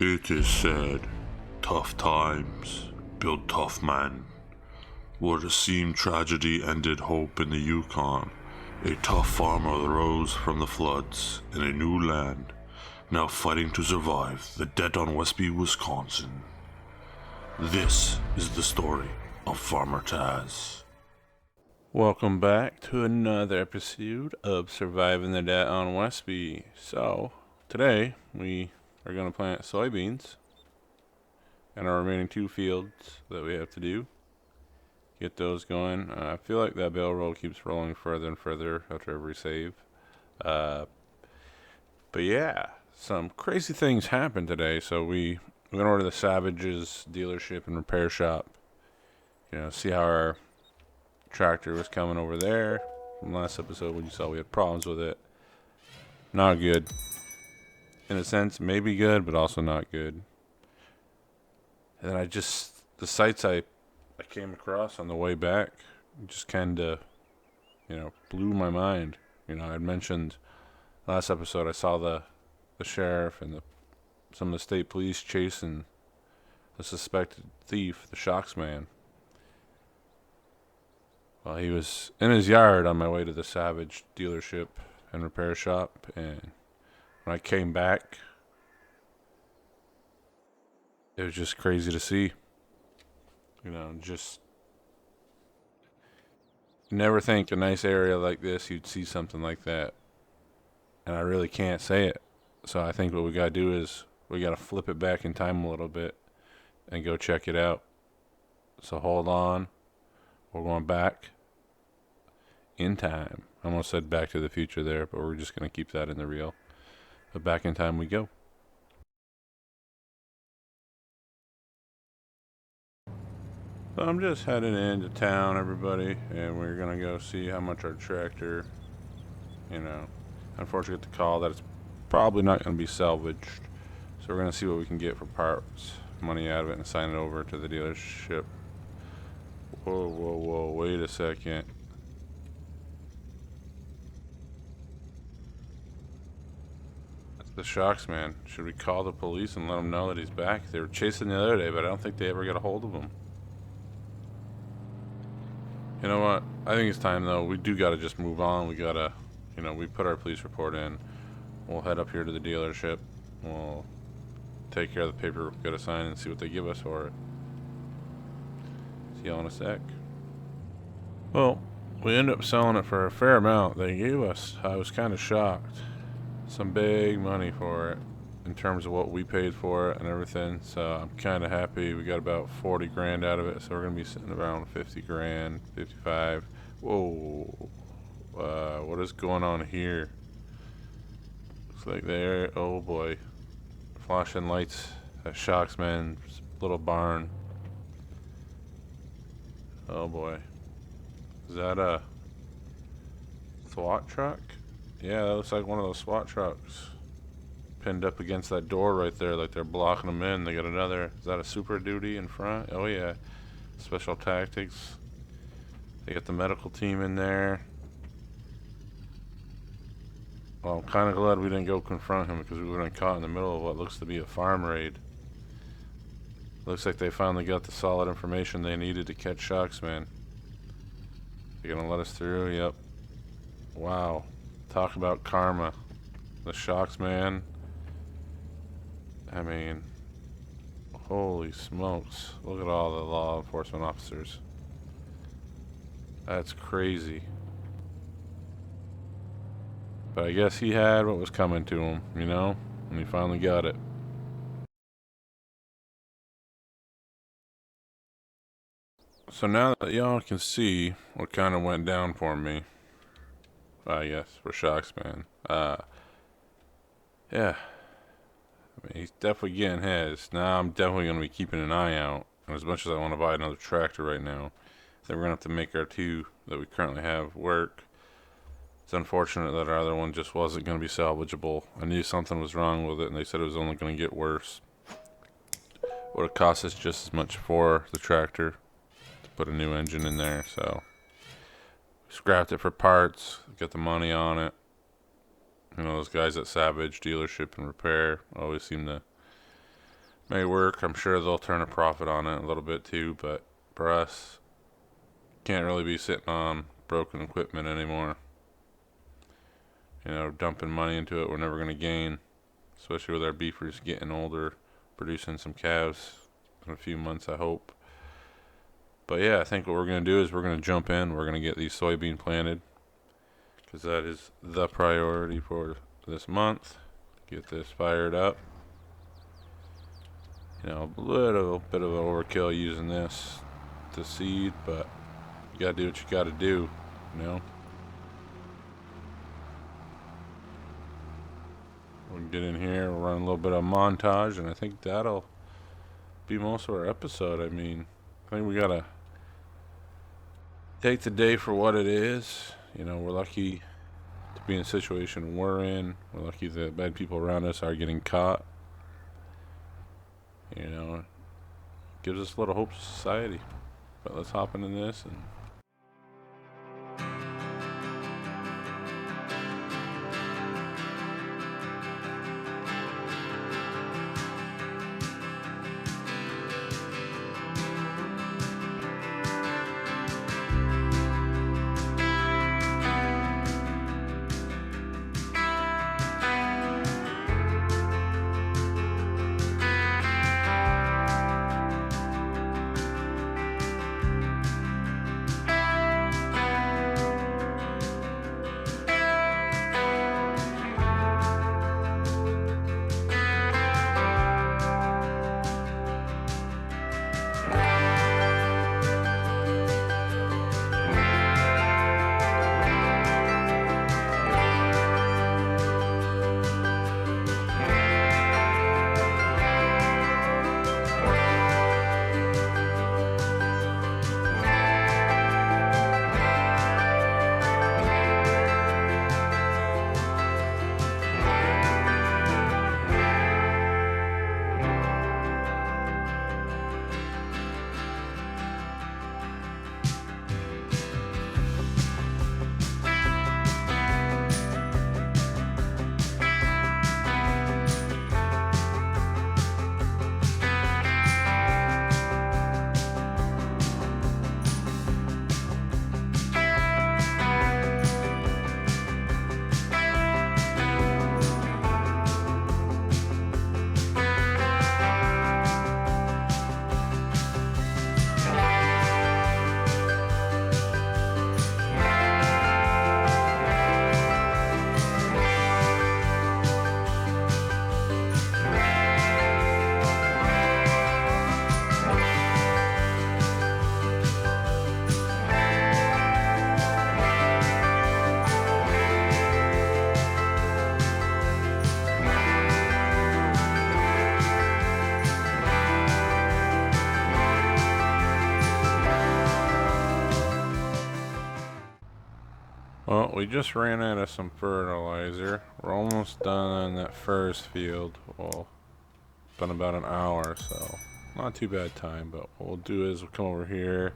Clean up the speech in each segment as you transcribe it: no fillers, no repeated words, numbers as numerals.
It is said, tough times build tough men. What seemed tragedy ended hope in the Yukon. A tough farmer rose from the floods in a new land, now fighting to survive the debt on Westby, Wisconsin. This is the story of Farmer Taz. Welcome back to another episode of Surviving the Debt on Westby. So, today we are going to plant soybeans in our remaining 2 fields that we have to do. Get those going. I feel like that bale roll keeps rolling further and further after every save. But yeah, some crazy things happened today. So we went over to the Savage's dealership and repair shop. See how our tractor was coming over there. From last episode when you saw we had problems with it. Not good. In a sense, maybe good, but also not good. And then the sites I came across on the way back just kind of, blew my mind. I'd mentioned last episode I saw the sheriff and some of the state police chasing the suspected thief, the Shoxman. Well, he was in his yard on my way to the Savage dealership and repair shop, and when I came back, it was just crazy to see. Just never think a nice area like this you'd see something like that. And I really can't say it. So I think what we gotta do is we gotta flip it back in time a little bit and go check it out. So hold on. We're going back in time. I almost said Back to the Future there, but we're just gonna keep that in the reel. But back in time we go. So I'm just heading into town, everybody, and we're going to go see how much our tractor, unfortunately get the call that it's probably not going to be salvaged. So we're going to see what we can get for parts, money out of it, and sign it over to the dealership. Whoa, wait a second. That's the Shoxman. Should we call the police and let them know that he's back? They were chasing the other day, but I don't think they ever got a hold of him. You know what? I think it's time, though. We do got to just move on. We got to, we put our police report in. We'll head up here to the dealership. We'll take care of the paperwork we got to sign and see what they give us for it. See y'all in a sec. Well, we ended up selling it for a fair amount. They gave us, I was kind of shocked, some big money for it in terms of what we paid for it and everything. So I'm kind of happy. We got about 40 grand out of it, so we're gonna be sitting around 50 grand, 55. Whoa, what is going on here? Looks like there, oh boy, flashing lights at Shoxman's little barn. Oh boy, is that a SWAT truck? Yeah, that looks like one of those SWAT trucks. Pinned up against that door right there, like they're blocking them in. They got another, is that a Super Duty in front? Oh yeah, Special Tactics. They got the medical team in there. Well, I'm kind of glad we didn't go confront him because we would have been caught in the middle of what looks to be a farm raid. Looks like they finally got the solid information they needed to catch Shoxman. They're gonna let us through? Yep. Wow. Talk about karma. The Shoxman. I mean, holy smokes. Look at all the law enforcement officers. That's crazy. But I guess he had what was coming to him, and he finally got it. So now that y'all can see what kind of went down for me, I guess, for Shoxman, yeah. I mean, he's definitely getting his. Now I'm definitely going to be keeping an eye out. And as much as I want to buy another tractor right now, then we're going to have to make our 2 that we currently have work. It's unfortunate that our other one just wasn't going to be salvageable. I knew something was wrong with it, and they said it was only going to get worse. Would have cost us just as much for the tractor to put a new engine in there, so we scrapped it for parts, got the money on it. Those guys at Savage dealership and repair always seem to may work. I'm sure they'll turn a profit on it a little bit too, but for us, can't really be sitting on broken equipment anymore. You know, dumping money into it, we're never going to gain, especially with our beefers getting older, producing some calves in a few months, I hope. But yeah, I think what we're going to do is we're going to jump in. We're going to get these soybean planted because that is the priority for this month. Get this fired up. You know, a little bit of an overkill using this to seed, but you got to do what you got to do, you know. We'll get in here, we'll run a little bit of montage, and I think that'll be most of our episode. I mean, I think we got to take the day for what it is. You know, we're lucky to be in a situation we're in. We're lucky that bad people around us are getting caught. You know, it gives us a little hope to society. But let's hop into this and well, we just ran out of some fertilizer. We're almost done on that first field. Well, it's been about an hour, so not too bad time. But what we'll do is we'll come over here.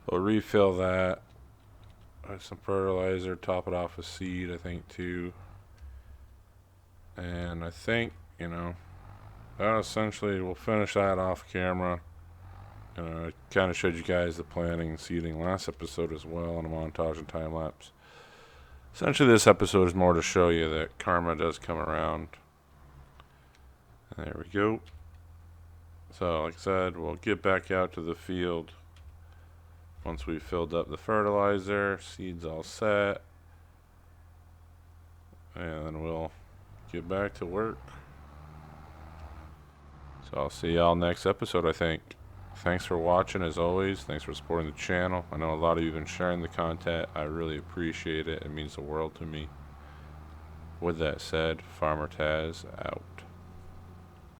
We'll refill that with some fertilizer, top it off with seed, I think, too. And I think, you know, that essentially we'll finish that off camera. I kind of showed you guys the planting and seeding last episode as well on a montage and time lapse. Essentially, this episode is more to show you that karma does come around. And there we go. So, like I said, we'll get back out to the field once we've filled up the fertilizer, seeds all set, and then we'll get back to work. So I'll see y'all next episode, I think. Thanks for watching, as always. Thanks for supporting the channel. I know a lot of you have been sharing the content. I really appreciate it. It means the world to me. With that said, Farmer Taz out.